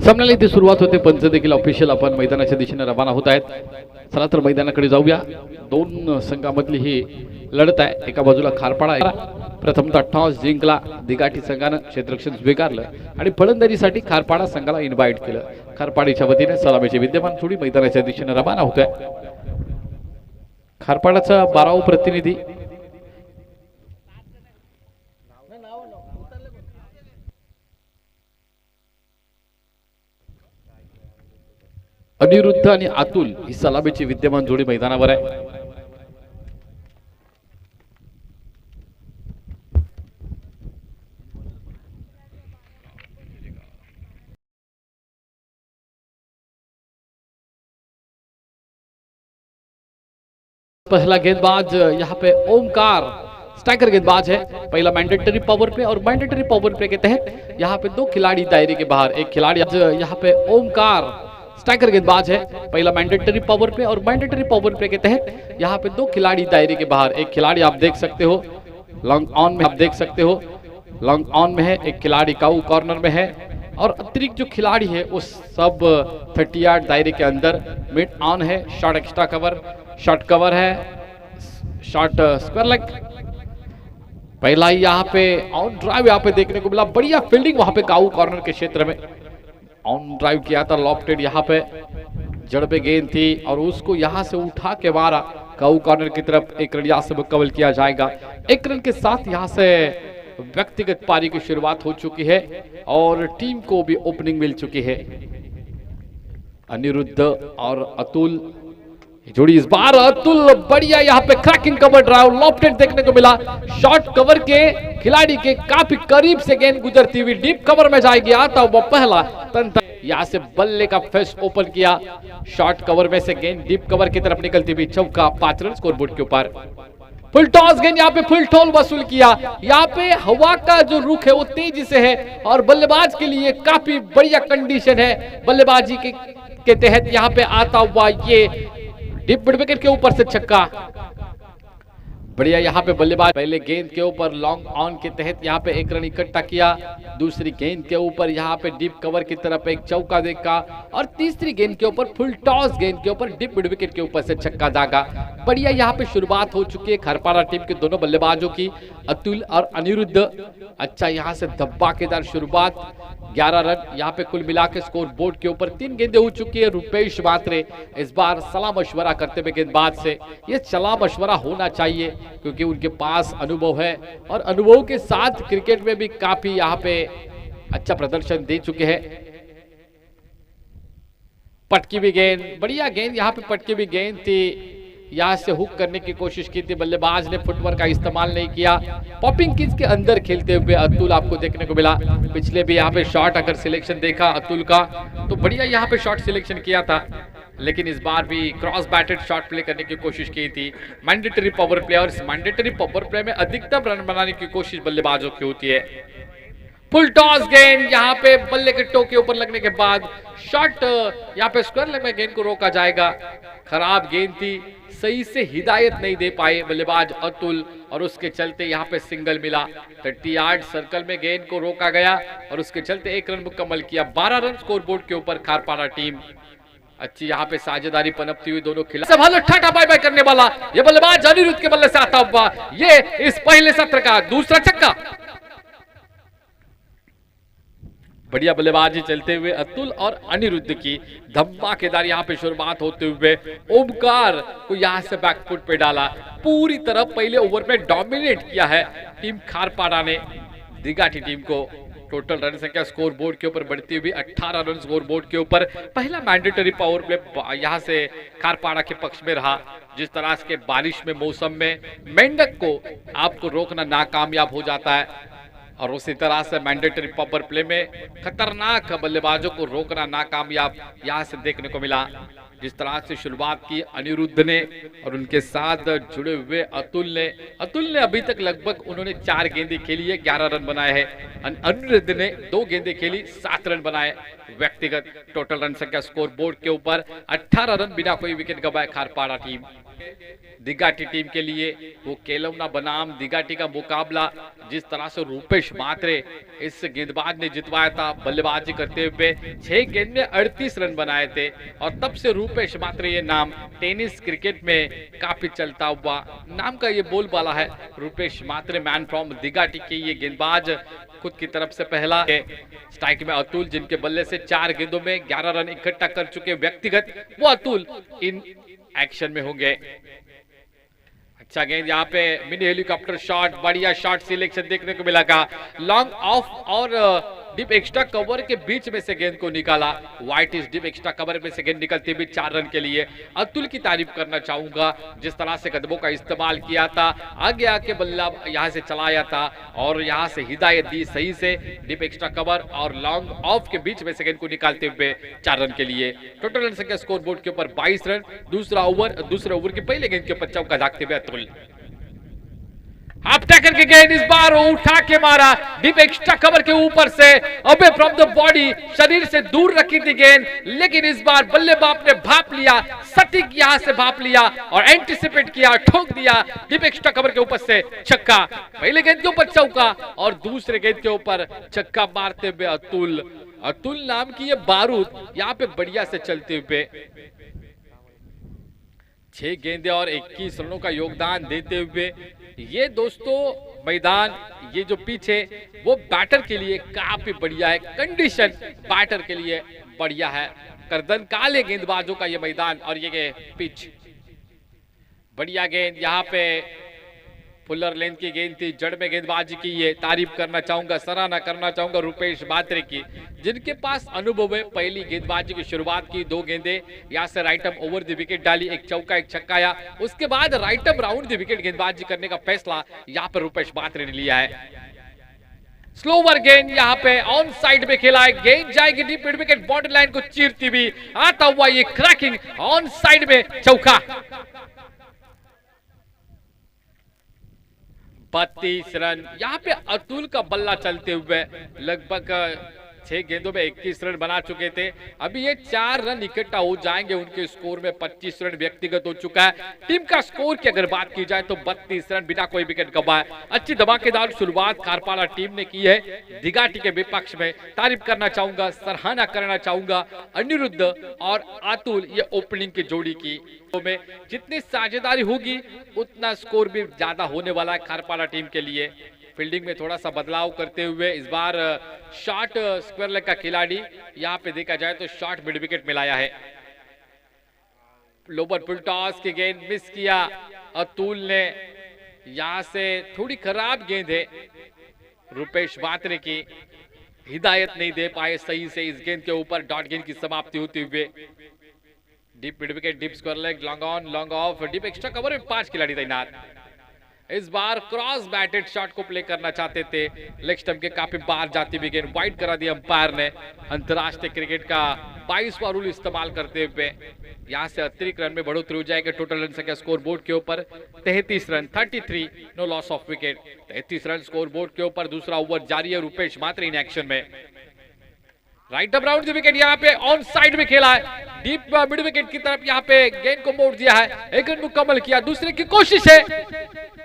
सामन्याला इथे सुरुवात होते. पंच देखील ऑफिशियल आपण मैदानाच्या दिशेने रवाना होत आहेत. चला तर मैदानाकडे जाऊया. दोन संघामधली ही लढत आहे. एका बाजूला खारपाडा प्रथमतः टॉस जिंकला. दिगाठी संघानं क्षेत्ररक्षण स्वीकारलं आणि फलंदाजीसाठी खारपाडा संघाला इन्व्हाइट केलं. खारपाडीच्या वतीने सलामीचे विद्यमान जोडी मैदानाच्या दिशेने रवाना होत आहे. खारपाडाचा 12वा प्रतिनिधी अनिरुद्ध आणि अतुल ही सलामीची विद्यमान जोडी मैदानावर आहे. पहला गेंदबाज यहाँ पे ओमकार स्ट्राइकर गेंदबाज है. पहला मैंडेटरी पावर प्ले और मैंडेटरी पावर प्ले के तहत यहाँ पे दो खिलाड़ी दायरे के बाहर. एक खिलाड़ी यहाँ पे ओमकार स्ट्राइकर गेंदबाज है. पहला मैंडेटरी पावर प्ले और मैंडेटरी पावर प्ले के तहत यहाँ पे दो खिलाड़ी दायरे के बाहर. एक खिलाड़ी आप देख सकते हो लॉन्ग ऑन में, आप देख सकते हो लॉन्ग ऑन में है. एक खिलाड़ी काऊ कॉर्नर में है और अतिरिक्त जो खिलाड़ी है वो सब 30 यार्ड दायरे के अंदर. मिड ऑन है, short extra cover, short cover है, शॉर्ट स्क्वायर लेग. पहला ही यहाँ पे ऑन ड्राइव यहाँ पे देखने को मिला. बढ़िया फील्डिंग वहां पे काऊ कॉर्नर के क्षेत्र में ऑन ड्राइव किया था. लॉफ्टेड यहाँ पे जड़ पे गेंद थी और उसको यहाँ से उठा के मारा काऊ कॉर्नर की तरफ. एक रन यहाँ से मुकम्मल किया जाएगा. एक रन के साथ यहाँ से व्यक्तिगत पारी की शुरुआत हो चुकी है और टीम को भी ओपनिंग मिल चुकी है. अनिरुद्ध और अतुल जोड़ी इस बार. अतुल बढ़िया यहाँ पे क्रैकिंग कवर ड्राइव लॉफ्टेड देखने को मिला. शॉर्ट कवर के खिलाड़ी के काफी करीब से गेंद गुजरती हुई डीप कवर में जाएगी. आता वो पहला तंत्र यहाँ से बल्ले का फेस ओपन किया. शॉर्ट कवर में से गेंद डीप कवर की तरफ निकलती हुई चौका. 5 रन स्कोरबोर्ड के ऊपर. फुल टॉस गेंद यहाँ पे फुल टॉल वसूल किया. यहाँ पे हवा का जो रुख है वो तेजी से है और बल्लेबाज के लिए काफी बढ़िया कंडीशन है. बल्लेबाजी के तहत यहाँ पे आता हुआ ये डीप मिड विकेट के ऊपर से छक्का. बढ़िया यहाँ पे बल्लेबाज पहले गेंद के ऊपर लॉन्ग ऑन के तहत यहाँ पे एक रन इकट्ठा किया. दूसरी गेंद के ऊपर यहाँ पे डीप कवर की तरफ एक चौका देखा और तीसरी गेंद के ऊपर फुल टॉस गेंद के ऊपर डीप मिड विकेट के ऊपर से छक्का दागा. बढ़िया यहाँ पे शुरुआत हो चुकी है खारपाड़ा टीम के दोनों बल्लेबाजों की, अतुल और अनिरुद्ध. अच्छा यहाँ से धब्बाकेदार शुरुआत. 11 रन यहाँ पे कुल मिला के स्कोर बोर्ड के ऊपर. 3 गेंदें हो चुकी है. रुपेश मात्रे इस बार सलाह मशवरा करते हुए गेंदबाज से. ये सलाह मशवरा होना चाहिए क्योंकि उनके पास अनुभव है और अनुभव के साथ क्रिकेट में भी काफी यहाँ पे अच्छा प्रदर्शन दे चुके हैं. पटकी भी गेंद, बढ़िया गेंद यहाँ पे पटकी भी गेंद थी. यहाँ से हुक करने की कोशिश की थी. बल्लेबाज ने फुटवर्क का इस्तेमाल नहीं किया. पॉपिंग किज के अंदर खेलते हुए अतुल आपको देखने को मिला. पिछले भी यहाँ पे शॉट अगर सिलेक्शन देखा अतुल का तो बढ़िया यहाँ पे शॉट सिलेक्शन किया था, लेकिन इस बार भी क्रॉस बैटेड शॉट प्ले करने की कोशिश की थी. मैंडेटरी पावर प्ले और इस मैंडेटरी पावर प्ले में अधिकतम रन बनाने की कोशिश बल्लेबाजों की होती है. फुल टॉस गेंद यहाँ पे बल्ले के टो के ऊपर लगने के बाद शॉट यहाँ पे स्क्वायर लेग में गेंद को रोका जाएगा. खराब गेंद थी, सही से हिदायत नहीं दे पाए बल्लेबाज अतुल और उसके चलते यहाँ पे सिंगल मिला. 30 यार्ड सर्कल में गेंद को रोका गया और उसके चलते 1 रन मुकम्मल किया. 12 रन स्कोर बोर्ड के ऊपर खारपाड़ा टीम. अच्छी यहाँ पे साझेदारी पनपती हुई दोनों खिलाड़ी. ठाटा बाय बाय करने वाला ये बल्लेबाज अनिरुद्ध के बल्ले से आता हुआ ये इस पहले सत्र का दूसरा छक्का. बढ़िया बल्लेबाजी चलते हुए अतुल और अनिरुद्ध की. धमाकेदार यहाँ पे शुरुआत होते हुए ओमकार को यहाँ से बैकफुट पे डाला. पूरी तरह पहले ओवर में डोमिनेट किया है टीम खारपाड़ा ने दिगाठी टीम को. टोटल रन संख्या स्कोर बोर्ड के ऊपर बढ़ती हुई 18 रन स्कोर बोर्ड के ऊपर. पहला मैंडेटरी पावर प्ले यहाँ से खारपाड़ा के पक्ष में रहा. जिस तरह के बारिश में मौसम में मेंढक को आपको रोकना नाकामयाब हो जाता है और उसी तरह से मैंडेटरी पावर प्ले में खतरनाक बल्लेबाजों को रोकना नाकामयाब यहाँ से देखने को मिला. जिस तरह से शुरुआत की अनिरुद्ध ने और उनके साथ जुड़े हुए अतुल ने अभी तक लगभग उन्होंने 4 गेंदें खेली है, 11 रन बनाए हैं. अनिरुद्ध ने 2 गेंदें खेली, 7 रन बनाए. व्यक्तिगत टोटल रन संख्या स्कोर बोर्ड के ऊपर 18 रन बिना कोई विकेट गंवाए खारपाड़ा टीम. दिगाटी टीम के लिए। वो केलवना बनाम दिगाटी का मुकाबला जिस तरह से रूपेश मात्रे इस गेंदबाज ने जितवाया था बल्लेबाजी करते हुए 6 गेंद में 38 रन बनाए थे और तब से रूपेश मात्रे ये नाम टेनिस क्रिकेट में काफी चलता हुआ नाम का ये बोलबाला है। रूपेश मात्रे मैन फ्रॉम दिगाटी के ये गेंदबाज खुद की तरफ से पहला स्ट्राइक में अतुल जिनके बल्ले से 4 गेंदों में 11 रन इकट्ठा कर चुके व्यक्तिगत वो अतुल इन एक्शन में होंगे। अच्छा गेंद यहाँ पे मिनी हेलीकॉप्टर शॉट, बढ़िया शॉट सिलेक्शन देखने को मिला का लॉन्ग ऑफ और डीप एक्स्ट्रा कवर के बीच में से गेंद को निकाला। व्हाइट इस डीप एक्स्ट्रा कवर में से गेंद निकलती हुई 4 रन के लिए। अतुल की तारीफ करना चाहूंगा जिस तरह से कदमों का इस्तेमाल किया था, आगे आके बल्ला यहां से चलाया था और यहां से हिदायत दी सही से डीप एक्स्ट्रा कवर और लॉन्ग ऑफ के बीच में से गेंद को निकालते हुए 4 रन के लिए। टोटल रन संख्या स्कोर बोर्ड के ऊपर 22 रन। दूसरे ओवर की पहले गेंद के ऊपर चौका दागते हुए अतुल हाफ टैकल के गेंद इस बार उठा के मारा डीप एक्स्ट्रा कवर के ऊपर से अबे फ्रॉम द बॉडी, शरीर से दूर रखी थी गेंद लेकिन इस बार बल्लेबाज ने भाप लिया, सटीक यहां से भाप लिया और एंटिसिपेट किया, ठोक दिया डीप एक्स्ट्रा कवर के ऊपर से छक्का। पहले गेंद के ऊपर चौका और दूसरे गेंद के ऊपर छक्का मारते हुए अतुल नाम की ये बारूद यहाँ पे बढ़िया से चलते हुए 6 गेंदे और 21 रनों का योगदान देते हुए ये दोस्तों मैदान ये जो पीछे वो बैटर के लिए काफी बढ़िया है, कंडीशन बैटर के लिए बढ़िया है। करदन काले गेंदबाजों का ये मैदान और ये पिच बढ़िया गेंद यहाँ पे फुलर लेंथ की गेंद थी, जड़ में गेंदबाजी की ये तारीफ करना चाहूंगा, सराहना करना चाहूंगा रूपेश मात्रे की जिनके पास अनुभव है। पहली गेंदबाजी की शुरुआत की 2 गेंदे यहां से राइट अप ओवर द विकेट डाली, एक चौका एक छक्का आया, उसके बाद राइट अप राउंड द विकेट गेंदबाजी करने का फैसला यहां पर रूपेश मात्रे ने लिया है। स्लोवर गेंद यहाँ पे ऑन साइड में खेला है, गेंद जाएगी deep mid wicket border line को चीरती हुई, आता हुआ ये क्रैकिंग ऑन साइड में चौका। 32 रन यहाँ पे अतुल का बल्ला चलते हुए लगभग 6 गेंदों में 21 रन बना चुके थे। अभी ये 4 रन इकट्ठा हो जाएंगे, उनके स्कोर में 25 रन व्यक्तिगत हो चुका है। टीम का स्कोर की अगर बात की जाए तो 32 रन बिना कोई विकेट गंवाए अच्छी धमाकेदार शुरुआत खारपाड़ा टीम ने की है। दिगाटी के विपक्ष में तारीफ करना चाहूंगा, सराहना करना चाहूंगा अनिरुद्ध और अतुल ये ओपनिंग की जोड़ी की में जितनी साझेदारी होगी उतना स्कोर भी ज्यादा होने वाला है खारपाड़ा टीम के लिए। फील्डिंग में थोड़ा सा बदलाव करते हुए इस बार शॉर्ट स्क्वायर लेग का खिलाड़ी यहां पे देखा जाए तो शॉर्ट मिड विकेट मिलाया है। लोबर फुल टॉस की गेंद मिस किया अतुल ने, यहां से थोड़ी खराब गेंद है, रूपेश मात्रे की हिदायत नहीं दे पाए सही से इस गेंद के ऊपर। डॉट गेंद की समाप्ति होते हुए deep mid wicket, deep square leg, long on long off, deep extra cover में 5 खिलाड़ी तैनात। इस बार क्रॉस बैटेड शॉट को प्ले करना चाहते थे, लेग स्टंप के काफी बाहर जाती हुई गेंद वाइड करा दिया अंपायर ने। अंतरराष्ट्रीय क्रिकेट का 22वां रूल इस्तेमाल करते हुए यहां से अतिरिक्त रन में बढ़ोतरी हो जाएगी। टोटल रन संख्या स्कोर बोर्ड के ऊपर 33 रन, 33, no loss of wicket. 33 run score board के ऊपर दूसरा ओवर जारी है। रूपेश मात्रे इन एक्शन में राइट अप राउंड विकेट यहाँ पे ऑन साइड में खेला है, डीप मिड विकेट की तरफ यहाँ पे गेंद को मोड़ दिया है, एक रन मुकम्मल किया, दूसरे की कोशिश है,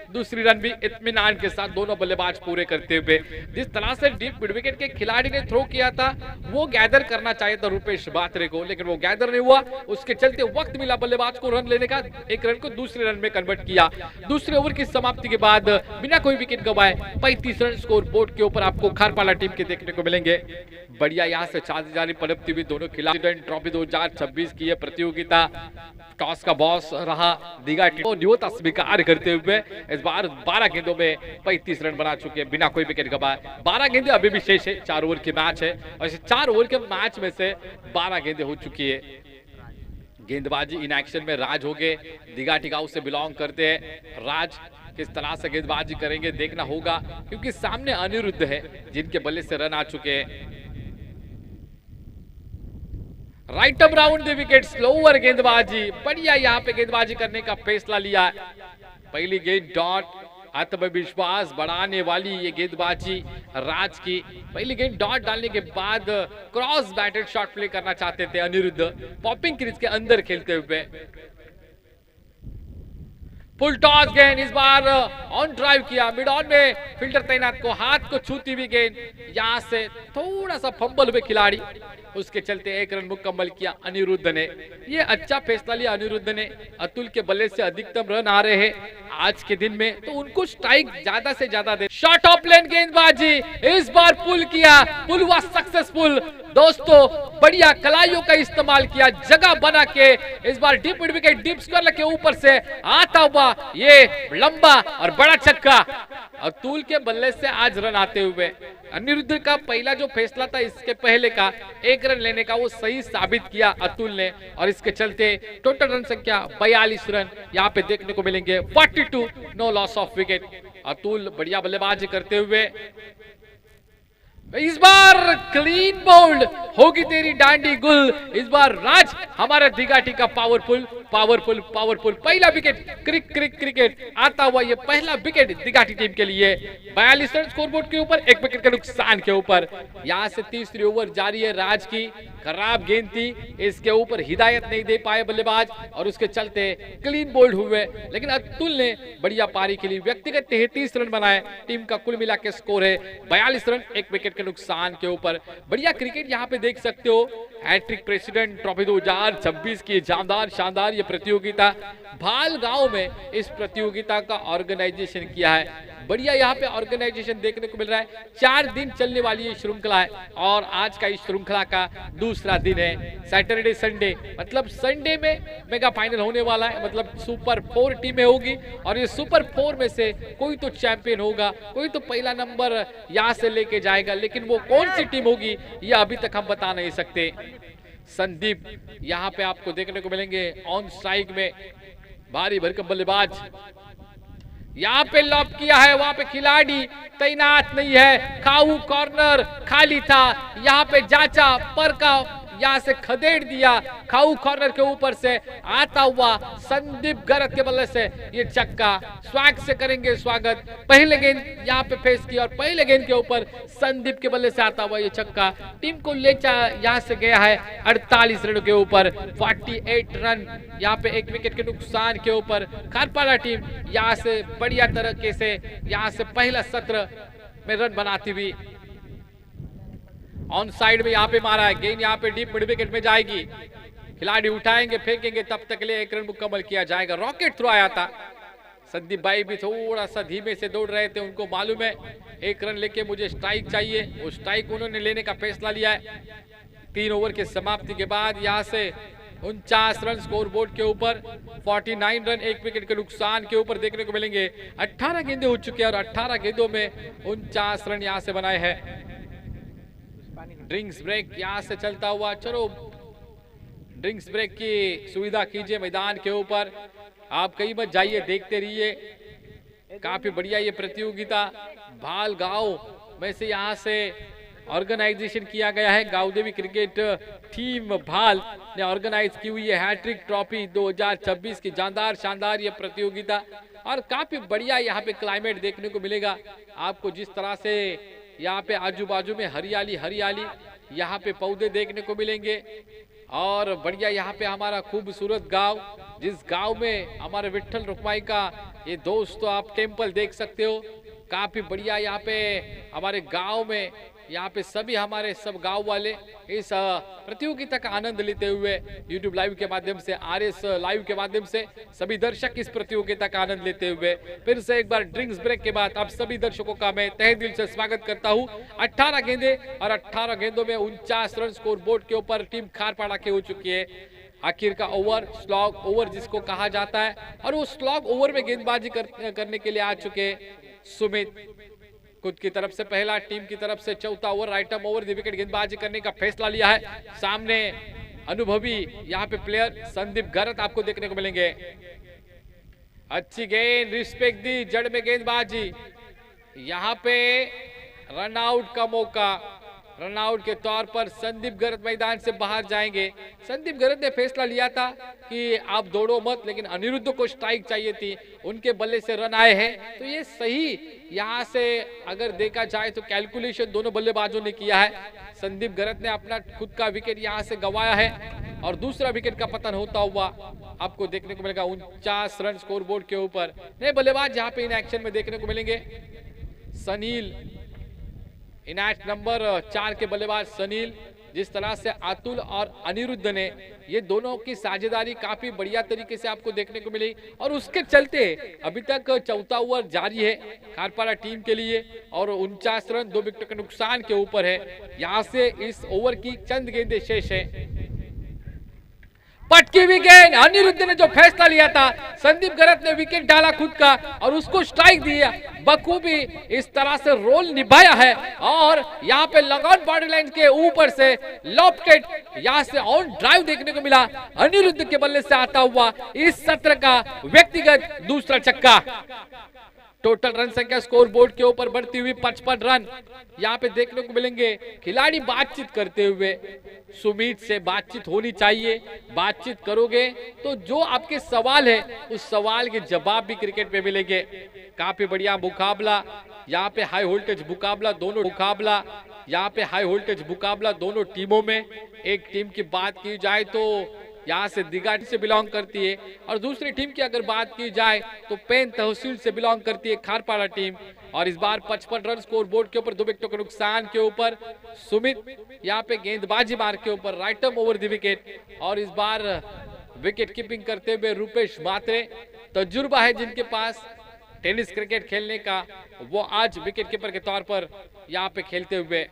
दूसरी रन भी इत्मीनान के साथ दोनों बल्लेबाज पूरे करते हुए। जिस तरह से डीप मिड विकेट के खिलाड़ी ने थ्रो किया था वो गैदर करना चाहिए था रूपेश मात्रे को, लेकिन वो गैदर नहीं हुआ, उसके चलते वक्त मिला बल्लेबाज को रन लेने का, एक रन को दूसरे रन में कन्वर्ट किया। दूसरे ओवर की समाप्ति के बाद बिना कोई विकेट गंवाए 35 रन स्कोर बोर्ड के ऊपर आपको खारपाड़ा टीम के देखने को मिलेंगे। बढ़िया यहाँ से साझेदारी पनपती हुई दोनों खिलाड़ी। ट्रॉफी 2026 की यह प्रतियोगिता टॉस का बॉस रहा दिगाटी को न्योता स्वीकार करते हुए इस बार 12 गेंदों में 35 रन बना चुके हैं बिना कोई विकेट गंवाए। 12 गेंदें अभी भी शेष है, 4 ओवर की मैच है और इस 4 ओवर के मैच में से 12 गेंदें हो चुकी है। गेंदबाजी इन एक्शन में राज हो गए, दिगाटी गांव से बिलोंग करते हैं। राज किस तरह से गेंदबाजी करेंगे देखना होगा, क्योंकि सामने अनिरुद्ध है जिनके बल्ले से रन आ चुके हैं। राइट अप राउंड द विकेट, स्लोअर गेंदबाजी, बढ़िया यहाँ पे गेंदबाजी करने का फैसला लिया। पहली गेंद डॉट, आत्मविश्वास बढ़ाने वाली ये गेंदबाजी राज की। पहली गेंद डॉट डालने के बाद क्रॉस बैटेड शॉट प्ले करना चाहते थे अनिरुद्ध, पॉपिंग क्रीज के अंदर खेलते हुए। फुल टॉस गेंद, इस बार ऑन ड्राइव किया, मिड ऑन में फील्डर तैनात को हाथ को छूती हुई गेंद, यहां से थोड़ा सा फंबल हुए खिलाड़ी, उसके चलते 1 रन मुकम्मल किया अनिरुद्ध ने। ये अच्छा फैसला लिया अनिरुद्ध ने। अतुल के बल्ले से अधिकतम रन आ रहे हैं आज के दिन में, तो उनको स्ट्राइक ज्यादा से ज्यादा दे। शॉट ऑफ लेन गेंदबाजी, इस बार पुल किया, पुल हुआ सक्सेसफुल दोस्तों। बढ़िया कलाइयों का इस्तेमाल किया, जगह बना के इस बार deep mid wicket, deep square के ऊपर से आता हुआ ये लंबा और बड़ा छक्का। अतुल के बल्ले से आज रन आते हुए अनिरुद्ध का पहला जो फैसला था इसके पहले का 1 रन लेने का, वो सही साबित किया अतुल ने, और इसके चलते टोटल रन संख्या 42 रन यहाँ पे देखने को मिलेंगे। 42, no loss of wicket. Atul बढ़िया बल्लेबाजी करते हुए, इस बार क्लीन बोल्ड होगी तेरी डांडी गुल। इस बार राज हमारा दिगाटी का पावरफुल पावरफुल पावरफुल पहला विकेट, क्रिकेट आता हुआ ये पहला विकेट दिगाटी टीम के लिए। 42 रन स्कोरबोर्ड के ऊपर, 1 विकेट के नुकसान के ऊपर। यहां से तीसरी ओवर जारी है राज की, खराब गेंद थी, इसके ऊपर हिदायत नहीं दे पाए बल्लेबाज और उसके चलते क्लीन बोल्ड हुए। लेकिन अतुल ने बढ़िया पारी खेली, व्यक्तिगत 33 रन बनाए, टीम का कुल मिला के स्कोर है 42 रन 1 विकेट के नुकसान के ऊपर। बढ़िया क्रिकेट यहाँ पे देख सकते हो। हैट्रिक प्रेसिडेंट ट्रॉफी 2026 की जानदार शानदार ये प्रतियोगिता भाल गांव में इस प्रतियोगिता का ऑर्गेनाइजेशन किया है। बढ़िया यहाँ पे ऑर्गेनाइजेशन देखने को मिल रहा है। 4 दिन चलने वाली ये श्रृंखला है और आज का इस श्रृंखला का दूसरा दिन है। सैटरडे संडे, मतलब संडे में मेगा फाइनल होने वाला है, मतलब सुपर 4 टीमें होगी और ये सुपर 4 में से कोई तो चैंपियन होगा, कोई तो पहला नंबर यहाँ से लेके जाएगा, लेकिन वो कौन सी टीम होगी ये अभी तक हम बता नहीं सकते। संदीप यहाँ पे आपको देखने को मिलेंगे ऑन स्ट्राइक में, भारी भरकम बल्लेबाज, यहाँ पे लॉक किया है, वहां पे खिलाड़ी तैनात नहीं है। खाऊ कॉर्नर खाली था, यहाँ पे जांचा पर का यहाँ से खदेड़ दिया। खाऊ कॉर्नर के ऊपर से आता हुआ संदीप गरत के बल्ले से ये चक्का, स्वैग से करेंगे स्वागत। पहले गेंद यहाँ पे फेस की और पहले गेंद के ऊपर संदीप के बल्ले से आता हुआ ये चक्का टीम को ले यहाँ से गया है 48 रनों के ऊपर। 48 रन यहाँ पे 1 विकेट के नुकसान के ऊपर। खारपाड़ा टीम यहाँ से बढ़िया तरीके से यहाँ से पहला सत्र में रन बनाती हुई ऑन साइड में यहाँ पे मारा है गेंद, यहाँ पे डीप मिड विकेट में जाएगी। खिलाड़ी उठाएंगे फेंकेंगे, तब तक के लिए 1 रन मुकम्मल किया जाएगा। रॉकेट थ्रो आया था, संदीप भाई भी थोड़ा सा धीमे से दौड़ रहे थे, उनको मालूम है 1 रन लेके मुझे स्ट्राइक चाहिए, वो स्ट्राइक उन्होंने लेने का फैसला लिया है। 3 ओवर के समाप्ति के बाद यहाँ से 49 रन स्कोर बोर्ड के ऊपर, 49 रन 1 विकेट के नुकसान के ऊपर देखने को मिलेंगे। 18 गेंदे हो चुके हैं और 18 गेंदों में 49 रन यहाँ से बनाए हैं। ड्रिंक्स ब्रेक यहाँ से चलता हुआ, चलो ड्रिंक्स ब्रेक की सुविधा कीजिए मैदान के ऊपर, आप कहीं मत जाइए, देखते रहिए। काफी बढ़िया ये प्रतियोगिता भाल गांव में से यहाँ से ऑर्गेनाइजेशन किया गया है। गांवदेवी क्रिकेट टीम भाल ने ऑर्गेनाइज की हुई है हैट्रिक ट्रॉफी 2026 की जानदार शानदार ये प्रतियोगिता, और काफी बढ़िया यहाँ पे क्लाइमेट देखने को मिलेगा आपको। जिस तरह से यहाँ पे आजू बाजू में हरियाली हरियाली यहाँ पे पौधे देखने को मिलेंगे, और बढ़िया यहाँ पे हमारा खूबसूरत गांव, जिस गांव में हमारे विट्ठल रुक्माई का ये दोस्तों आप टेम्पल देख सकते हो। काफी बढ़िया यहाँ पे हमारे गांव में यहाँ पे सभी हमारे सब गांव वाले इस प्रतियोगिता का आनंद लेते हुए YouTube लाइव के माध्यम से, RS लाइव के माध्यम से सभी दर्शक इस प्रतियोगिता का आनंद लेते हुए फिर से एक बार ड्रिंक्स ब्रेक के बाद आप सभी दर्शकों का मैं तहे दिल से स्वागत करता हूं। 18 गेंदे और 18 गेंदों में 49 रन स्कोर बोर्ड के ऊपर टीम खारपाड़ा के हो चुकी है। आखिर का ओवर, स्लॉग ओवर जिसको कहा जाता है, और वो स्लॉग ओवर में गेंदबाजी करने के लिए आ चुके सुमित। खुद की तरफ से पहला, टीम की तरफ से चौथा over, right arm over, wicket गेंदबाजी करने का फैसला लिया है। सामने अनुभवी यहाँ पे प्लेयर संदीप गरत आपको देखने को मिलेंगे। अच्छी गेंद, रिस्पेक्ट दी, जड़ में गेंदबाजी, यहाँ पे रन आउट का मौका, रनआउट के तौर पर संदीप गरत मैदान से बाहर जाएंगे। संदीप गरत ने फैसला लिया था कि आप दौड़ो मत, लेकिन अनिरुद्ध को स्ट्राइक चाहिए थी, उनके बल्ले से रन आए हैं, तो ये सही यहाँ से अगर देखा जाए तो कैलकुलेशन दोनों बल्लेबाजों ने किया है। संदीप गरत ने अपना खुद का विकेट यहाँ से गंवाया है और दूसरा विकेट का पतन होता हुआ आपको देखने को मिलेगा 49 रन स्कोर बोर्ड के ऊपर। नए बल्लेबाज यहाँ पे इन एक्शन में देखने को मिलेंगे। सनील इनएट नंबर 4 के बल्लेबाज सनील, जिस तरह से अतुल और अनिरुद्ध ने ये दोनों की साझेदारी काफी बढ़िया तरीके से आपको देखने को मिली और उसके चलते अभी तक चौथा ओवर जारी है खारपाड़ा टीम के लिए और 49 रन 2 विकेट के नुकसान के ऊपर है। यहां से इस ओवर की चंद गेंदें शेष है। पटकी विकेट, अनिरुद्ध ने जो फैसला लिया था, संदीप गरत ने विकेट डाला खुद का और उसको स्ट्राइक दिया, बखूबी इस तरह से रोल निभाया है और यहाँ पे लगन बॉडी लाइन के ऊपर से लॉफ्टेड यहाँ से ऑन ड्राइव देखने को मिला अनिरुद्ध के बल्ले से आता हुआ इस सत्र का व्यक्तिगत दूसरा छक्का। टोटल रन संख्या स्कोर बोर्ड के ऊपर बढ़ती हुई 55 रन यहाँ पे देखने को मिलेंगे। खिलाड़ी बातचीत करते हुए, सुमित से बातचीत होनी चाहिए, बातचीत करोगे तो जो आपके सवाल है उस सवाल के जवाब भी क्रिकेट में मिलेंगे। काफी बढ़िया मुकाबला यहाँ पे, हाई वोल्टेज मुकाबला दोनों टीमों में। एक टीम की बात की जाए तो यहाँ से दिगाटी से बिलोंग करती है और दूसरी टीम की अगर बात की जाए तो पेन तहसील से बिलोंग करती है खारपाड़ा टीम। और इस बार 55 रन स्कोर बोर्ड के ऊपर 2 विकेटों के नुकसान के ऊपर सुमित यहाँ पे गेंदबाजी मार के ऊपर right arm over the wicket और इस बार विकेट कीपिंग करते हुए रूपेश मात्रे, तजुर्बा है जिनके पास टेनिस क्रिकेट खेलने का, वो आज विकेट कीपर के तौर पर यहाँ पे खेलते हुए।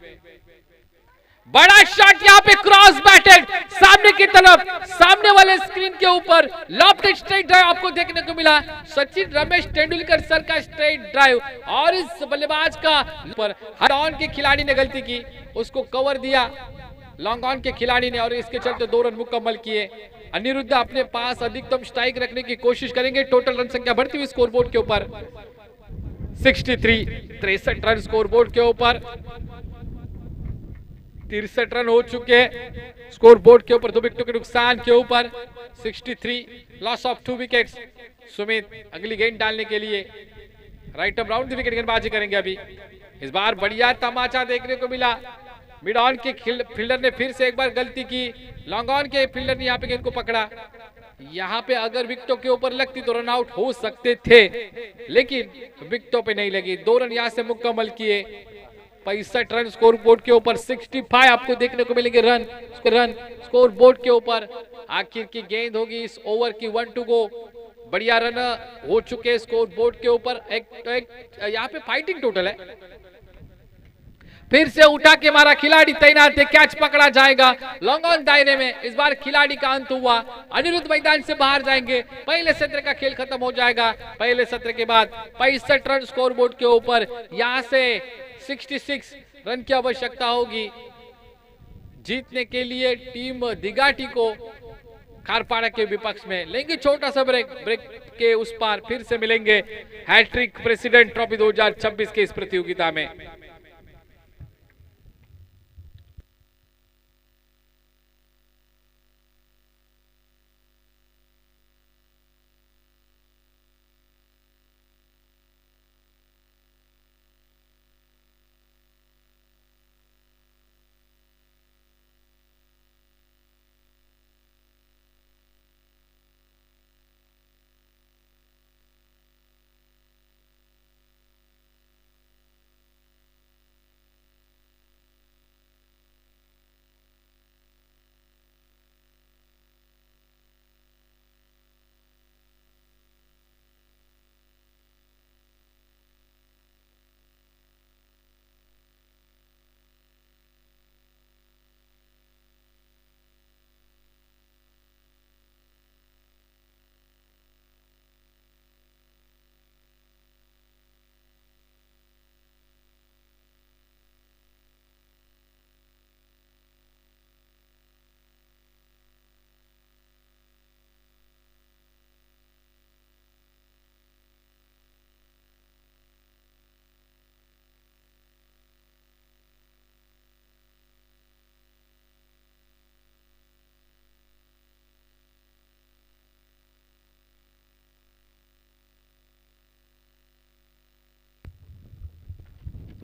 बड़ा शॉट यहाँ पे क्रॉस बैटेड सामने की तरफ, सामने वाले स्क्रीन के ऊपर लॉफ्टेड स्ट्रेट ड्राइव आपको देखने को मिला। सचिन रमेश तेंदुलकर सर का स्ट्रेट ड्राइव और इस बल्लेबाज का पर हर ऑन के खिलाड़ी ने गलती की, उसको कवर दिया लॉन्ग ऑन के खिलाड़ी ने और इसके चलते 2 रन मुकम्मल किए। अनिरुद्ध अपने पास अधिकतम स्ट्राइक रखने की कोशिश करेंगे। टोटल रन संख्या बढ़ती हुई स्कोर बोर्ड के ऊपर 63 रन स्कोर बोर्ड के ऊपर 63 रन हो चुके हैं स्कोर बोर्ड के ऊपर 2 विकेटों के नुकसान के ऊपर 63 लॉस ऑफ 2 विकेट्स। सुमित अगली गेंद डालने के लिए राइट अप राउंड विकेट गेंदबाजी करेंगे। अभी इस बार बढ़िया तमाचा देखने को मिला, मिड ऑन के फील्डर ने फिर से एक बार गलती की, लॉन्ग ऑन के फील्डर ने यहाँ पे गेंद को पकड़ा। यहाँ पे अगर विकेटों के ऊपर लगती तो रन आउट हो सकते थे, लेकिन विकेटों पे नहीं लगी। 2 रन यहाँ से मुकम्मल किए। 65 रन स्कोर बोर्ड के ऊपर 65 आपको देखने को मिलेंगे रन स्कोर बोर्ड के ऊपर। आखिर की गेंद होगी इस ओवर की 1 टू गो। बढ़िया रन हो चुके स्कोर बोर्ड के ऊपर। एक यहाँ पे फाइटिंग टोटल है। फिर से उठा के मारा, खिलाड़ी तैनात है, कैच पकड़ा जाएगा लॉन्ग ऑन दायरे में। इस बार खिलाड़ी का अंत हुआ, अनिरुद्ध मैदान से बाहर जाएंगे। पहले सत्र का खेल खत्म हो जाएगा। पहले सत्र के बाद 65 रन स्कोर बोर्ड के ऊपर यहाँ से 66 रन की आवश्यकता होगी जीतने के लिए। टीम दिगाटी को खारपाड़ा के विपक्ष में लेंगे छोटा सा ब्रेक के उस पार फिर से मिलेंगे हैट्रिक प्रेसिडेंट ट्रॉफी 2026 के इस प्रतियोगिता में।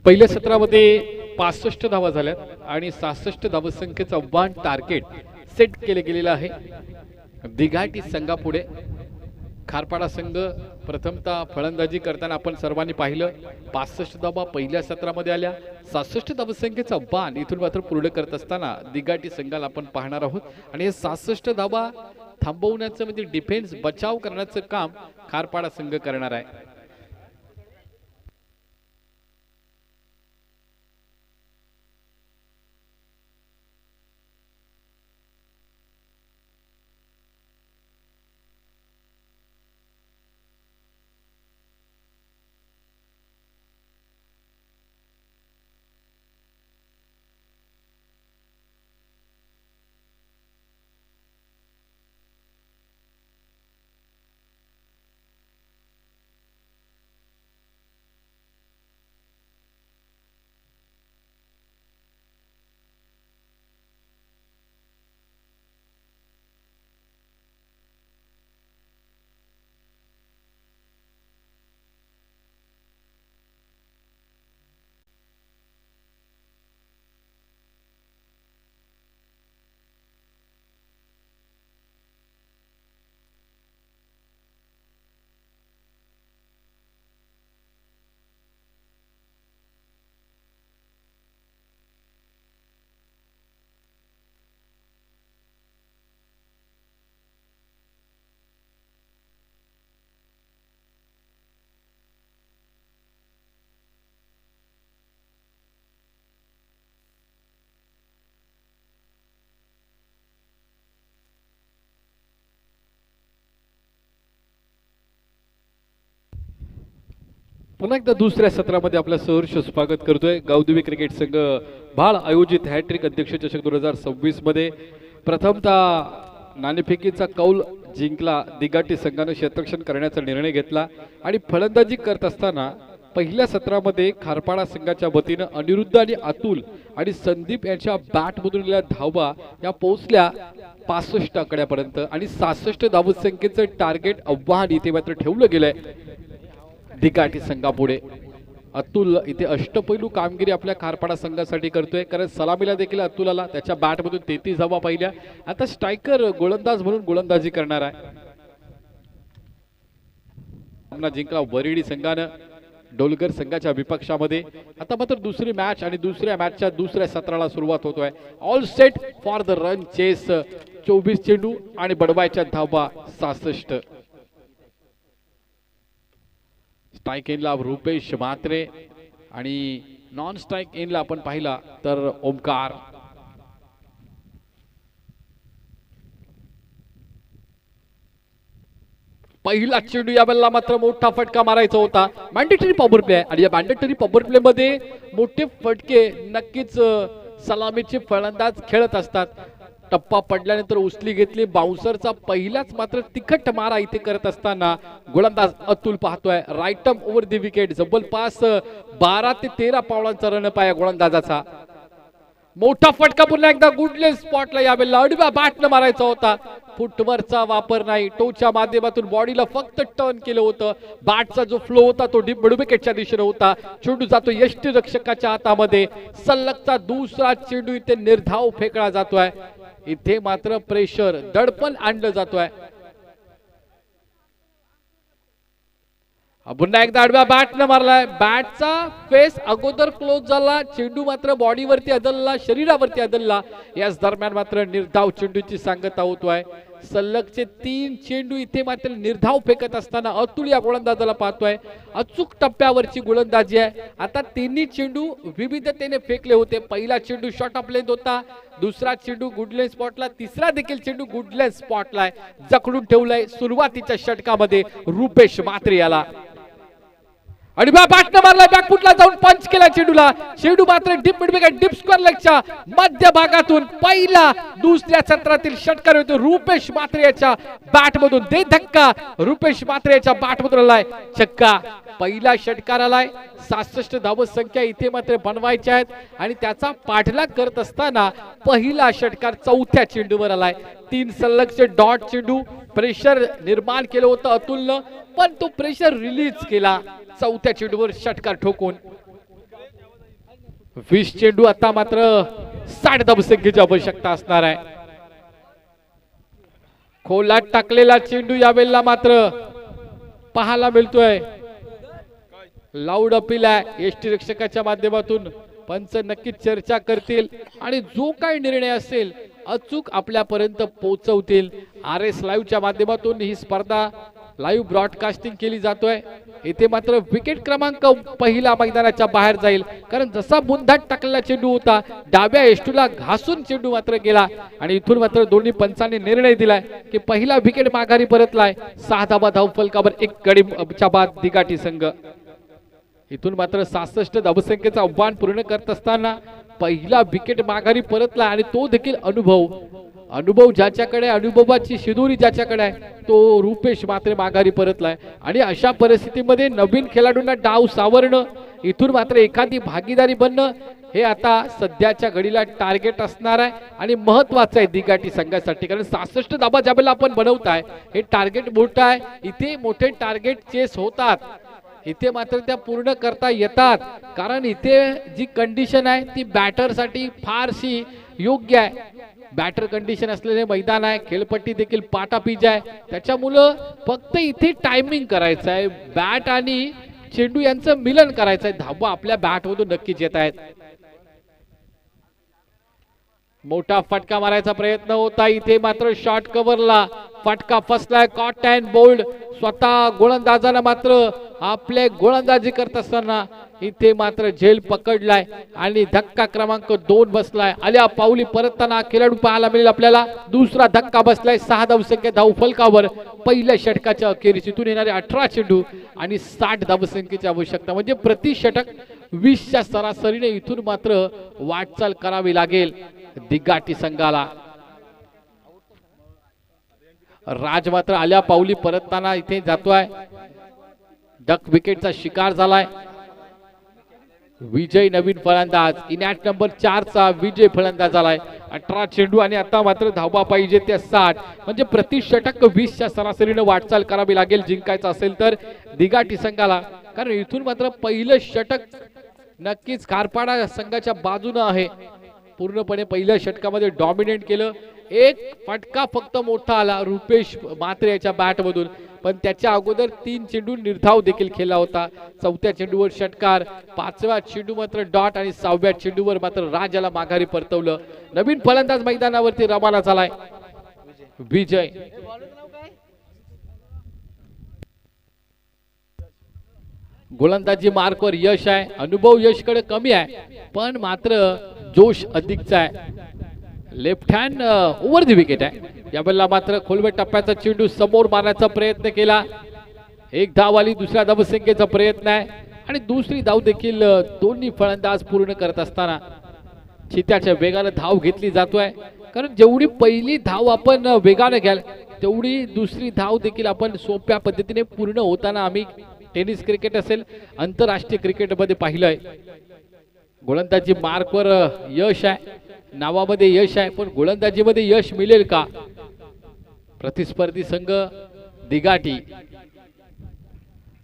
पहिल्या सत्रामध्ये 65 धावा झाल्यात आणि 66 धावसंख्येचं आव्हान टार्गेट सेट केले गेलेलं आहे दिघाटी संघापुढे. खारपाडा संघ प्रथमतः फलंदाजी करताना आपण सर्वांनी पाहिलं 65 धावा पहिल्या सत्रामध्ये आल्या. 66 धावसंख्येचं आव्हान इथून मात्र पूर्ण करत असताना दिघाटी संघाला आपण पाहणार आहोत आणि हे 66 धावा थांबवण्याचं म्हणजे डिफेन्स बचाव करण्याचं काम खारपाडा संघ करणार आहे. पुन्हा एकदा दुसऱ्या सत्रामध्ये आपलं सहर्ष स्वागत करतोय. गावदेवी क्रिकेट संघ भाळ आयोजित हॅट्रिक अध्यक्ष चषक 2026 मध्ये प्रथमतः नाणेफेकीचा कौल जिंकला. दिघाटी संघाने क्षेत्ररक्षण करण्याचा निर्णय घेतला आणि फलंदाजी करत असताना पहिल्या सत्रामध्ये खारपाडा संघाच्या वतीनं अनिरुद्ध आणि अतुल आणि संदीप यांच्या बॅटमधून धावा या पोहोचल्या 65 आकड्यापर्यंत आणि 66 धावसंख्येचं टार्गेट आव्हान इथे मात्र ठेवलं गेलंय दिघाटी संघापुढे. अतुल इथे अष्टपैलू कामगिरी आपल्या खारपाडा संघासाठी करतोय, कारण सलामीला देखील अतुलाला त्याच्या बॅटमधून 33 धावा पाहिल्या. आता स्ट्रायकर गोलंदाज म्हणून गोलंदाजी करणार आहे. जिंकला वरिडी संघानं डोलगर संघाच्या विपक्षामध्ये. आता मात्र दुसरी मॅच आणि दुसऱ्या मॅचच्या दुसऱ्या सत्राला सुरुवात होतोय. All set for the run chase. 24 चेंडू आणि बडवायच्या धावा 66. स्ट्राइक एनला रुपेश म्हात्रे आणि नॉन स्ट्राइक एनला आपण पाहिला तर ओमकार. पहिला चेंडू यावेळेला मात्र मोठा फटका मारायचा होता. मॅन्डेटरी पॉवर प्ले आणि या मॅन्डेटरी पॉवर प्ले मध्ये मोठे फटके नक्कीच सलामीचे फलंदाज खेळत असतात. टप्पा पडल्यानंतर उचली घेतली. बाउन्सरचा पहिलाच मात्र तिखट मारा इथे करत असताना गोलंदाज अतुल पाहतोय. Right arm over the wicket. जबरपास 12 ते 13 पावलांचा रन पाया गोलंदाजाचा. मोठा फटका पुन्हा एकदा गुडलेस स्पॉटला यावेळेला अडव्या बॅटनं मारायचा होता. फुटवरचा वापर नाही, टोच्या माध्यमातून बॉडीला फक्त टर्न केलं होतं. बॅटचा जो फ्लो होता तो डीप मिड विकेटच्या दिशेने होता. चेंडू जातो यष्टीरक्षकाच्या हातामध्ये. सलगचा दुसरा चेंडू इथे निर्धाव फेकला जातोय. इथे मात्र प्रेशर दडपण आणलं जातोय. पुन्हा एकदा आडव्या बॅटनं मारलाय. बॅटचा फेस अगोदर क्लोज झाला, चेंडू मात्र बॉडीवरती अदलला, शरीरावरती अदलला. याच दरम्यान मात्र निर्धाव चेंडूची सांगता होतोय. सलगचे 3 चेंडू इथे मात्र निर्धाव फेकत असताना अतुल या गोलंदाजाला पाहतोय. अचूक टप्प्यावरची गोलंदाजी आहे. आता तिन्ही चेंडू विविधतेने फेकले होते. पहिला चेंडू शॉर्ट ऑफ लेंथ होता, दुसरा चेंडू गुडलेन स्पॉटला, तिसरा देखील चेंडू गुडलेन स्पॉटला जखडून ठेवलाय सुरुवातीच्या षटकामध्ये रुपेश म्हात्रे याला. आणि बॅटनं मारला, बॅकफुटला जाऊन पंच केला चेंडूला. चेंडू मात्र deep mid wicket deep square लेगच्या मध्य भागातून पहिला दुसऱ्या सत्रातील षटकार होतो रुपेश म्हात्रे याच्या बॅटमधून. दे धक्का. रुपेश म्हात्रे याच्या बॅटमधून आलाय छक्का. पहिला षटकार आलाय. 66 धावसंख्या इथे मात्र बनवायच्या आहेत आणि त्याचा पाठलाग करत असताना पहिला षटकार चौथ्या चेंडूवर आलाय. 3 सलगचे डॉट चेंडू. प्रेशर निर्माण केलं होतं अतुलनं, पण तो प्रेशर रिलीज केला चौथ्या चेंडूवर षटकार ठोकून. 20 चेंडू आता मात्र 60 धावसंख्येची आवश्यकता असणार आहे. खोलात टाकलेला चेंडू यावेळेला मात्र पाहायला मिळतोय. लाऊड अपील आहे एसटी रक्षकाच्या माध्यमातून. पंच नक्कीच चर्चा करतील आणि जो काही निर्णय असेल अचूक आपल्यापर्यंत पोहोचवतील. RS लाईव्हच्या माध्यमातून ही स्पर्धा लाईव्ह ब्रॉडकास्टिंग केली जातोय. इथे मात्र विकेट क्रमांक पहिला मैदानाच्या बाहेर जाईल, कारण जसा बुंदाट टाकलेला चेंडू होता डाव्या एष्टूला घासून चेंडू मात्र गेला आणि इथून मात्र दोन्ही पंचांनी निर्णय दिलाय की पहिला विकेट माघारी परतलाय. 6 धावा धावफलकावर 1 गडीच्या बाद दिघाटी संघ. इथून मात्र 66 धावसंख्येचं आव्हान पूर्ण करत असताना पहिला विकेट माघारी परतला आणि तो देखील अनुभव ज्याच्याकडे, अनुभवाची शिदोरी ज्याच्याकडे आहे तो रुपेश मात्र माघारी परतलाय. आणि अशा परिस्थितीमध्ये नवीन खेळाडूंना डाव सावरणं, इथून मात्र एखादी भागीदारी बनणं हे आता सध्याच्या घडीला टार्गेट असणार आहे आणि महत्वाचं आहे दिघाटी संघासाठी. कारण 66 धाबा ज्यावेळेला आपण बनवताय हे टार्गेट मोठं आहे. इथे मोठे टार्गेट चेस होतात, इथे मात्र त्या पूर्ण करता येतात. कारण इथे जी कंडिशन आहे ती बॅटरसाठी फारशी योग्य आहे. बॅटर कंडिशन असलेले मैदान आहे, खेळपट्टी देखील पाटापिजा आहे. त्याच्यामुळं फक्त इथे टायमिंग करायचं आहे, बॅट आणि चेंडू यांचं मिलन करायचं आहे. धावा आपल्या बॅटमधून नक्कीच येत आहेत. मोठा फटका मारायचा प्रयत्न होता, इथे मात्र शॉर्ट कव्हरला फटका फसलाय. कॉट अँड बोल्ड स्वतः गोलंदाजाला मात्र आपले गोलंदाजी करत असताना इथे मात्र झेल पकडलाय आणि धक्का क्रमांक 2 बसलाय. आल्या पाऊली परतताना खेळाडू पाहायला मिळेल आपल्याला. दुसरा धक्का बसलाय. 6 धावसंख्या धावफलकावर पहिल्या षटकाच्या अखेरीस. इथून येणारे 18 चेंडू आणि 60 धावसंख्येची आवश्यकता, म्हणजे प्रति षटक 20च्या सरासरीने इथून मात्र वाटचाल करावी लागेल दिघाटी संघाला. राज मात्र आल्या पाऊली परतताना इथे जातोय. डक विकेटचा शिकार झालाय. विजय नवीन फलंदाज, इनॅट नंबर 4 चा विजय फलंदाज झालाय. 18 चेंडू आणि आता मात्र धावा पाहिजे त्या 60, म्हणजे प्रति षटक 20च्या सरासरीने वाटचाल करावी लागेल जिंकायचं असेल तर दिघाटी संघाला. कारण इथून मात्र पहिलं षटक नक्कीच खारपाडा संघाच्या बाजूने आहे. पूर्णपणे पहिल्या षटकामध्ये डॉमिनेट केलं. एक फटका फक्त मोठा आला रुपेश मात्रे याच्या बॅट मधून, पण त्याच्या अगोदर 3 चेंडू निर्धाव देखील खेळला होता. 4थ्या चेंडूवर षटकार, 5व्या चेंडू मात्र डॉट आणि 6व्या चेंडूवर मात्र राज याला माघारी परतवलं. नवीन फलंदाज मैदानावरती रवाना झालाय विजय. गोलंदाजी मार्कवर यश आहे. अनुभव यशकडे कमी आहे, पण मात्र जोश अधिकचा आहे. लेफ्ट हँड ओव्हर दी विकेट आहे. यावेळेला मात्र खोलवर टप्प्याचा चेंडू समोर मारण्याचा प्रयत्न केला. 1 धाव आली. दुसऱ्या धावसंख्येचा प्रयत्न आहे आणि दुसरी धाव देखील दोन्ही फलंदाज पूर्ण करत असताना चित्याच्या वेगाने धाव घेतली जातोय. कारण जेवढी पहिली धाव आपण वेगाने घ्याल तेवढी दुसरी धाव देखील आपण सोप्या पद्धतीने पूर्ण होताना आम्ही टेनिस क्रिकेट असेल, आंतरराष्ट्रीय क्रिकेटमध्ये पाहिलंय. गोलंदाजी मार्कवर यश आहे, नावामध्ये यश आहे, पण गोलंदाजीमध्ये यश मिळेल का? प्रतिस्पर्धी संघ दिघाटी.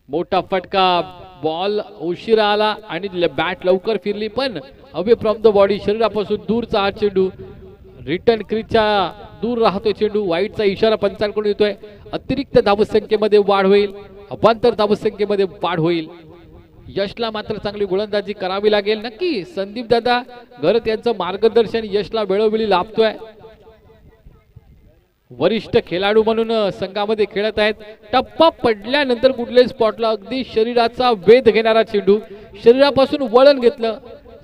मोठा फटका, बॉल उशिरा आला आणि बॅट लवकर फिरली, पण अवे फ्रॉम द बॉडी, शरीरापासून दूरचा हा चेंडू रिटर्न क्रीजच्या दूर राहतोय चेंडू. वाईटचा इशारा पंचांकडून येतोय. अतिरिक्त धावसंख्येमध्ये वाढ होईल, अभांतर धावसंख्येमध्ये वाढ होईल. यशला मात्र चांगली गोलंदाजी करावी लागेल. नक्की संदीप दादा घरत यांचं मार्गदर्शन यशला वेळोवेळी लाभतोय. वरिष्ठ खेळाडू म्हणून संघामध्ये खेळत आहेत. टप्पा पडल्यानंतर कुठल्याही स्पॉटला अगदी शरीराचा वेध घेणारा चेंडू, शरीरापासून वळण घेतलं,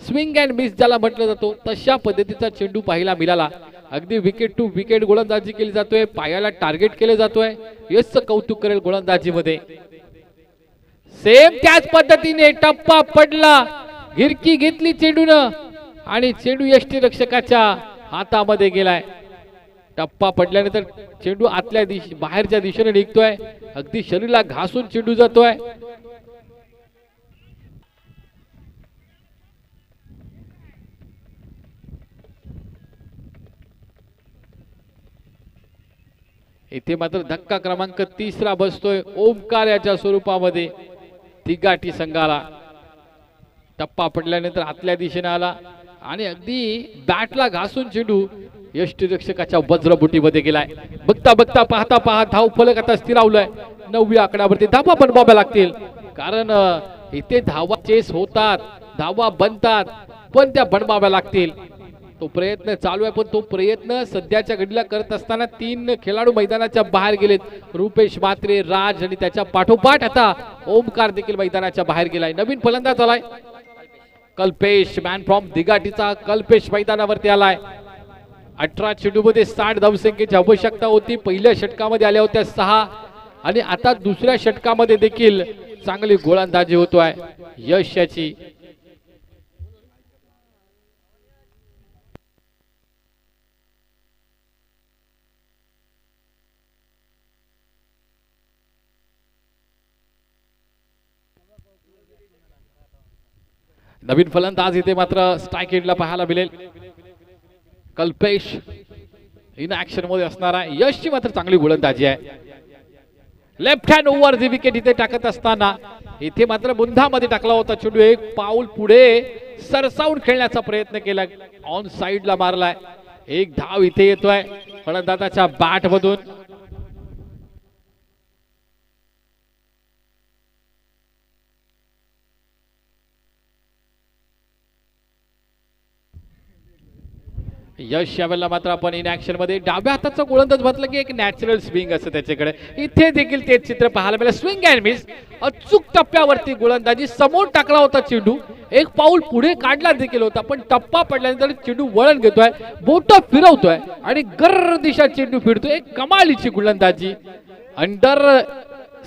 स्विंग अँड मिस ज्याला म्हटलं जातो तशा पद्धतीचा चेंडू पाहायला मिळाला. अगदी विकेट टू विकेट गोलंदाजी केली जातोय, पायाला टार्गेट केले जातोय. यशचं कौतुक करेल गोलंदाजीमध्ये. सेम त्याच पद्धतीने टप्पा पडला, गिरकी घेतली चेंडूनं आणि चेंडू यष्टी रक्षकाच्या हातामध्ये गेलाय. टप्पा पडल्यानंतर चेंडू आतल्या बाहेरच्या दिशेने निघतोय, अगदी शरीराला घासून चेंडू जातोय. इथे मात्र धक्का क्रमांक 3 बसतोय ओमकार याच्या स्वरूपामध्ये दिघाटी संघाला. टप्पा पडल्यानंतर आतल्या दिशेने आला आणि अगदी बॅटला घासून चेंडू यष्टीरक्षकाच्या वज्रबुटीमध्ये गेलाय. बघता बघता पाहता पाहता धाव फलक आता स्थिरावलाय. 9व्या आकड्यावरती धावा बनवाव्या लागतील, कारण इथे धावा चेस होतात, धावा बनतात, पण त्या बनवाव्या लागतील. तो प्रयत्न चालू आहे, पण तो प्रयत्न सध्याच्या घडीला करत असताना 3 खेळाडू मैदानाच्या बाहेर गेलेत. रुपेश म्हात्रे, राज आणि त्याच्या पाठोपाठ आता ओमकार देखील मैदानाच्या बाहेर गेलाय. नवीन फलंदाज आलाय कल्पेश, मॅन फ्रॉम दिगाटीचा कल्पेश मैदानावरती आलाय. 18 चेंडूमध्ये 60 धावसंख्येची आवश्यकता होती. पहिल्या षटकामध्ये आल्या होत्या 6 आणि आता दुसऱ्या षटकामध्ये देखील चांगली गोलंदाजी होतोय यश याची. नवीन फलंदाज इथे मात्र स्ट्राइक एंडला पाहायला मिळेल. कल्पेश इन ऍक्शन मध्ये असणार आहे. यशची मात्र चांगली गोलंदाजी आहे. लेफ्ट हँड ओव्हर दी विकेट इथे टाकत असताना इथे मात्र बुंधामध्ये टाकला होता चेंडू. एक पाऊल पुढे सरसावून खेळण्याचा प्रयत्न केला, ऑन साइडला मारलाय. एक धाव इथे येतोय फलंदाजाच्या बॅट मधून. यश यावेळेला मात्र आपण इन ऍक्शन मध्ये डाव्या हाताचा गोलंदाज म्हटलं की एक नॅचरल स्विंग असतं त्याच्याकडे. इथे देखील तेच चित्र पाहायला मिळालं. स्विंग अँड मिस, अचूक टप्प्यावरती गोलंदाजी. समोर टाकला होता चेंडू, एक पाऊल पुढे काढला देखील होता, पण टप्पा पडल्यानंतर चेंडू वळण घेतोय, बोट फिरवतोय आणि गर्र दिशा चेंडू फिरतोय. एक कमालीची गोलंदाजी. अंडर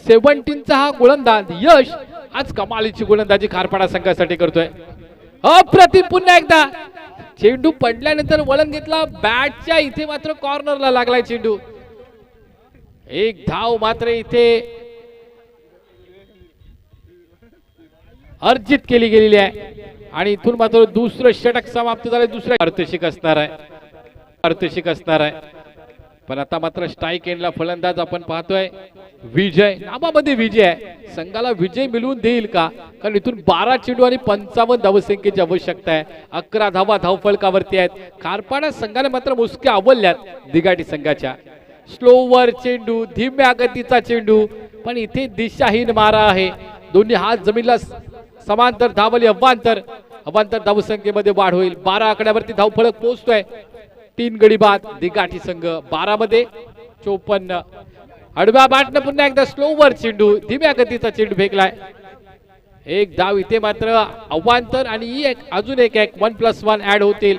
17चा हा गोलंदाज यश आज कमालीची गोलंदाजी खारपाडा संघासाठी करतोय. अप्रतिम. पुन्हा एकदा चेंडू पडल्यानंतर वळण घेतला, बॅटच्या इथे मात्र कॉर्नरला लागलाय चेंडू. एक धाव मात्र इथे अर्जित केली गेलेली आहे आणि इथून मात्र दुसरं षटक समाप्त झालं. दुसऱ्या अर्धशतक असणार आहे. पण आता मात्र स्ट्राइक एंडला फलंदाज आपण पाहतोय विजय. नावामध्ये विजय आहे, संघाला विजय मिळवून देईल का? कारण इथून 12 चेंडू आणि 55 धावसंख्येची आवश्यकता आहे. 11 धावा धावफलकावरती आहेत. खारपाडा संघाने मात्र मुसक्या आवडल्यात दिगाटी संघाच्या. स्लोवर चेंडू, धीम्या गतीचा चेंडू, पण इथे दिशाहीन मारा आहे. दोन्ही हात जमिनीला समांतर धावली. अवांतर धावसंख्येमध्ये वाढ होईल. 12 आकड्यावरती धावफलक पोहोचतोय. 3 गडी बाद दिगाटी संघ 12 मध्ये 54. आडव्या बॅटने पुन्हा एकदा स्लोवर चेंडू, धीम्या गतीचा चेंडू फेकलाय. एक धाव इथे मात्र अवांतर आणि अजून एक 1+1 ऍड होतील.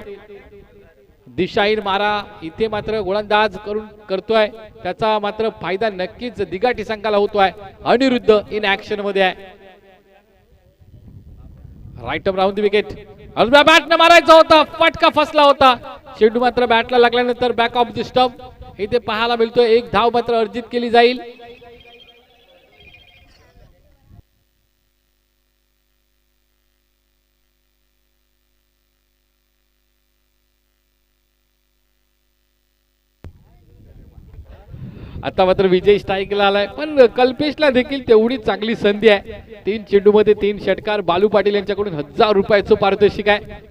दिशाहीन मारा इथे मात्र गोलंदाज करतोय, त्याचा मात्र फायदा नक्कीच दिगाटी संघाला होतोय. अनिरुद्ध इन ऍक्शन मध्ये आहे. Right up round the wicket. अजून बॅटने मारायचा होता, फटका फसला होता. चेंडू मात्र बॅटला लागल्यानंतर बॅक ऑफ द स्टंप इथे पाहायला मिळतोय. एक धाव मात्र अर्जित केली जाईल. आता मात्र विजय स्ट्राइकला आलाय, पण कल्पेशला देखील तेवढी चांगली संधी आहे. 3 चेंडू मध्ये 3 षटकार. बालू पाटील यांच्याकडून 1000 रुपयाचं पारितोषिक आहे.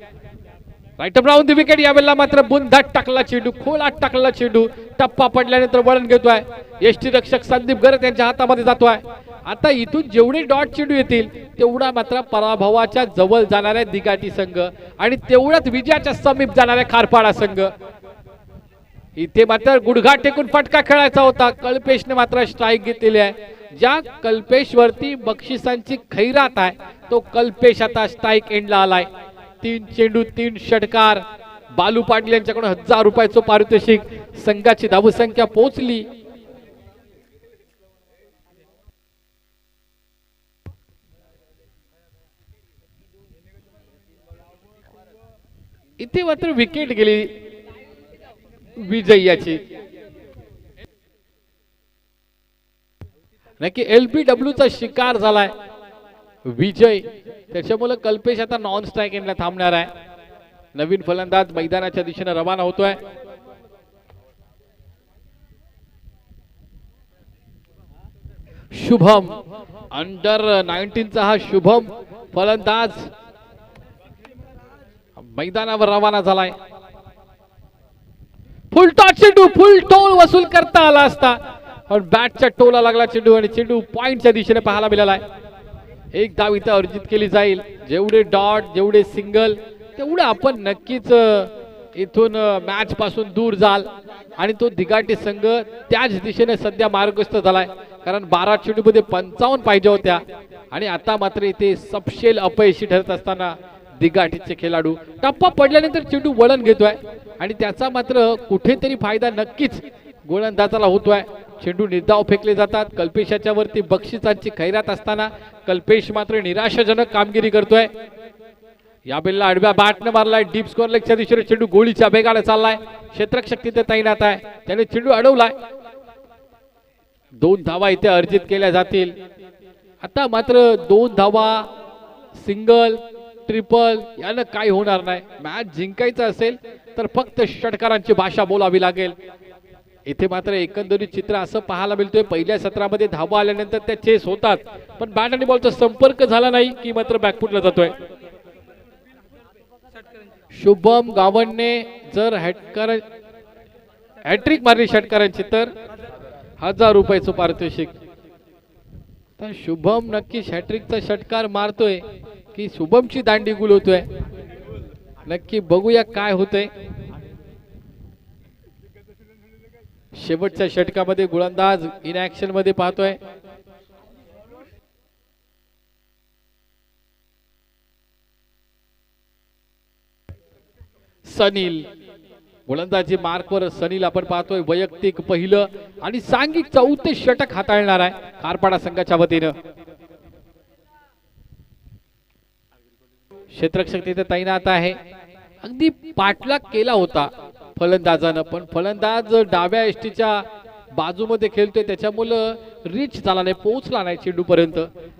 Right up round the wicket. यावेळेला मात्र बुंधात टाकला चेंडू, खोलात टाकला चेंडू. टप्पा पडल्यानंतर वळण घेतोय. यष्टीरक्षक संदीप गरत यांच्या हातामध्ये जातोय. आता इथून जेवढे डॉट चेंडू येतील तेवढा मात्र पराभवाच्या जवळ जाणाऱ्या दिगाटी संघ आणि तेवढाच विजयाच्या समीप जाणाऱ्या खारपाडा संघ. इथे मात्र गुडघा टेकून फटका खेळायचा होता. कल्पेशने मात्र स्ट्राइक घेतलेली आहे. ज्या कल्पेश वरती बक्षिसांची खैरात आहे तो कल्पेश आता स्ट्राइक एंडला आलाय. 3 चेंडू 3 षटकार. बालू पाटील यांच्याकडून 1000 रुपयाचं पारितोषिक. संघाची धावसंख्या पोहोचली इथे मात्र विकेट गेली विजय याची. नक्की LBW चा शिकार झालाय विजय, त्याच्यामुळे कल्पेश आता नॉन स्ट्राइक एंडला थांबणार आहे. नवीन फलंदाज मैदानाच्या दिशेने रवाना होतोय. शुभम, अंडर 19 चा हा शुभम फलंदाज मैदानावर रवाना झालाय. फुल टॉस चेंडू, फुल टोल वसूल करता आला असता पण बॅटच्या टोला लागला चेंडू आणि चेंडू पॉइंटच्या दिशेने पाहायला मिळाला आहे. एक धाव इथं अर्जित केली जाईल. जेवढे डॉट, जेवढे सिंगल, तेवढं आपण नक्कीच इथून मॅच पासून दूर जाल आणि तो दिगाटी संघ त्याच दिशेने सध्या मार्गस्थ झालाय. कारण 12 चेंडूमध्ये 55 पाहिजे होत्या आणि आता मात्र इथे सपशेल अपयशी ठरत असताना दिगाटीचे खेळाडू टप्पा पडल्यानंतर चेंडू वळण घेतोय आणि त्याचा मात्र कुठेतरी फायदा नक्कीच गोलंदाजाला होतोय. चेंडू निर्धाव फेकले जातात. कल्पेशाच्या वरती बक्षिसांची खैरात असताना कल्पेश मात्र निराशाजनक कामगिरी करतोय. या बेलला आडव्या बॅटने मारलाय. डीप स्कोअर लेगच्या दिशेने चेंडू गोळीच्या वेगाने चाललाय. क्षेत्ररक्षक तिथे तैनात आहे. त्याने चेंडू अडवलाय. 2 धावा इथे अर्जित केल्या जातील. आता मात्र 2 धावा सिंगल ट्रिपल यानं काय होणार नाही. मॅच जिंकायचं असेल तर फक्त षटकारांची भाषा बोलावी लागेल. इथे मात्र एकंदरीत चित्र असं पाहायला मिळतोय. पहिल्या सत्रामध्ये धावा आल्यानंतर त्या चेस होतात पण बॅट आणि बॉलचा संपर्क झाला नाही की मात्र बॅकफुटला जातोय. शुभम गावंडने जर हॅट्रिक मारली षटकारांची तर 1000 रुपयाचं पारितोषिक. तर शुभम नक्की हॅट्रिकचा षटकार मारतोय की शुभमची दांडी गुलवतोय, नक्की बघूया काय होतंय. शेवटच्या षटकामध्ये गोलंदाज इन ऍक्शन मध्ये पाहतोय. सनील गोलंदाजी मार्कवर सनील आपण पाहतोय. वैयक्तिक पहिलं आणि सांघिक 4थे षटक हाताळणार आहे खारपाडा संघाच्या वतीनं. क्षेत्ररक्षक तिथे तैनात आहे. अगदी पाठलाग केला होता फलंदाजानं पण फलंदाज डाव्या एष्टीच्या बाजूमध्ये खेळतोय त्याच्यामुळे रिच झाला नाही, पोहोचला नाही चेंडू पर्यंत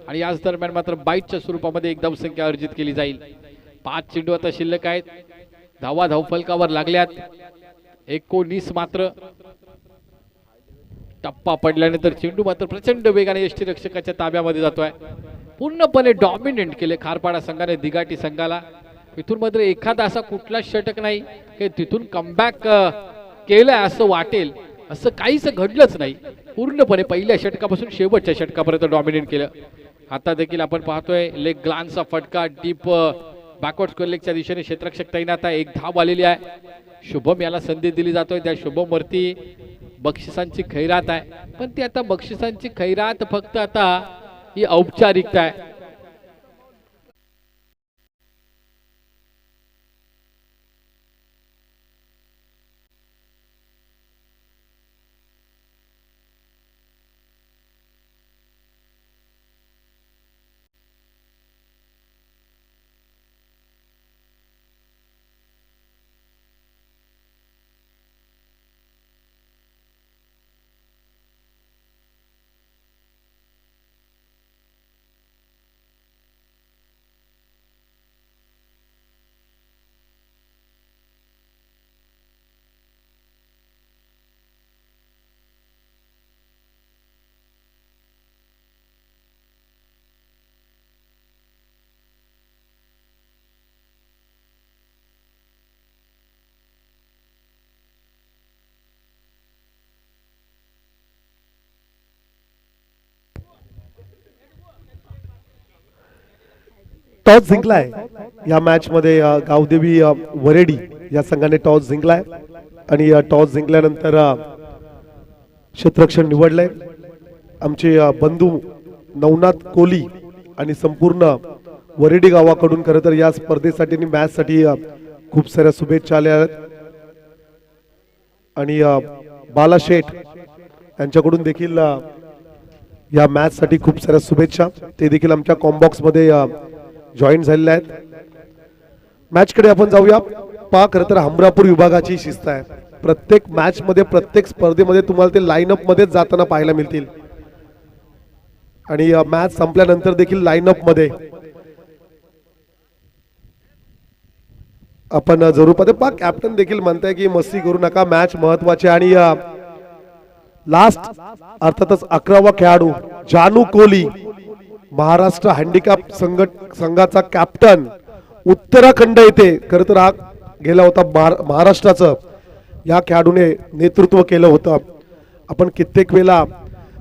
आणि याच दरम्यान मात्र बाईटच्या स्वरूपामध्ये एक धावसंख्या अर्जित केली जाईल. 5 चेंडू आता शिल्लक आहेत. धावा धावफलकावर लागल्यात 19 मात्र. टप्पा पडल्यानंतर चेंडू मात्र प्रचंड वेगाने यष्टीरक्षकाच्या ताब्यामध्ये जातोय. पूर्णपणे डॉमिनेट केले खारपाडा संघाने दिगाटी संघाला. इथून मात्र एखादा असा कुठला षटक नाही की तिथून कमबॅक केलंय असं वाटेल, असं काहीच घडलंच नाही. पूर्णपणे पहिल्या षटकापासून शेवटच्या षटकापर्यंत डॉमिनेट केलं. आता देखील आपण पाहतोय लेग ग्लान्सचा फटका डीप बॅकवर्ड स्क्वेअर लेगच्या दिशेने क्षेत्ररक्षक तैनात आहे. एक धाव आलेली आहे. शुभम याला संधी दिली जातोय. त्या शुभम वरती बक्षिसांची खैरात आहे पण ती आता बक्षिसांची खैरात फक्त आता ही औपचारिकता आहे. टॉस जिंकलाय या मॅच मध्ये गावदेवी वरेडी या संघाने टॉस जिंकलाय आणि टॉस जिंकल्यानंतर क्षेत्ररक्षक निवडले आमचे बंधू नवनाथ कोली आणि संपूर्ण वरेडी गावाकडून. खरं तर या स्पर्धेसाठी आणि मॅच साठी खूप साऱ्या शुभेच्छा आल्या आहेत आणि बाला शेठ यांच्याकडून देखील या मॅच साठी खूप साऱ्या शुभेच्छा. ते देखील आमच्या कॉम्बॉक्स मध्ये जॉईन झालेले आहेत. मॅच कडे आपण जाऊया. खरं तर हमरापूर विभागाची शिस्त आहे. प्रत्येक मॅच मध्ये प्रत्येक स्पर्धेमध्ये तुम्हाला ते लाईनअप मध्ये जाताना पाहायला मिळतील आणि मॅच संपल्यानंतर देखील लाईनअप मध्ये आपण जरूर पाहते. कॅप्टन देखील म्हणताय की मस्ती करू नका, मॅच महत्वाची. आणि लास्ट अर्थातच 11वा खेळाडू जानू कोली महाराष्ट्र हँडिकॅप संघाचा कॅप्टन उत्तराखंड येथे खरं तर हा गेला होता महाराष्ट्राचं या खेळाडूने नेतृत्व केलं होतं. आपण कित्येक वेळा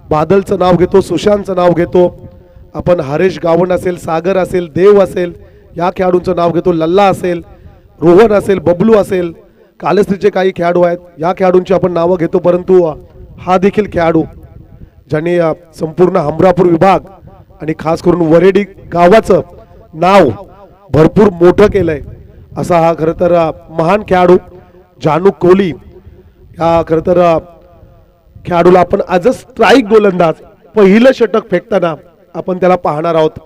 बादलचं नाव घेतो, सुशांतचं नाव घेतो, आपण हरेश गावंड असेल, सागर असेल, देव असेल, या खेळाडूंचं नाव घेतो, लल्ला असेल, रोहन असेल, बबलू असेल, कालस्त्रीचे काही खेळाडू आहेत, या खेळाडूंची आपण नावं घेतो. परंतु हा देखील खेळाडू ज्याने संपूर्ण हमरापूर विभाग आणि खास करून वरेडी गावाचं नाव भरपूर मोठं केलंय असा हा खरं तर महान खेळाडू जानू कोहली. या खरं तर खेळाडूला आपण आजच स्ट्राईक गोलंदाज पहिलं षटक फेकताना आपण त्याला पाहणार आहोत.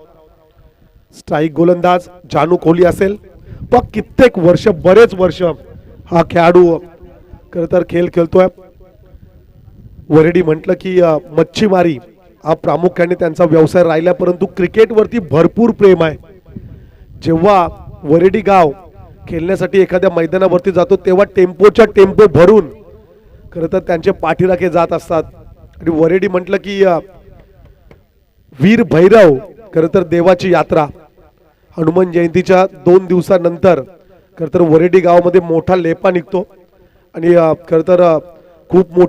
स्ट्राईक गोलंदाज जानू कोहली असेल, पण कित्येक वर्ष, बरेच वर्ष हा खेळाडू खरं तर खेळ खेळतोय. वरेडी म्हटलं की मच्छीमारी हा प्रामुख्याने त्यांचा व्यवसाय राहिला, परंतु क्रिकेटवरती भरपूर प्रेम आहे. जेव्हा वरेडी गाव खेळण्यासाठी एखाद्या मैदानावरती जातो तेव्हा टेम्पोच्या टेम्पो भरून खरं तर त्यांचे पाठीराखे जात असतात. आणि वरेडी म्हटलं की वीर भैरव खरं तर देवाची यात्रा. हनुमान जयंतीच्या 2 दिवसानंतर खरं तर वरेडी गावामध्ये मोठा लेपा निघतो आणि खरं तर खूप मोठी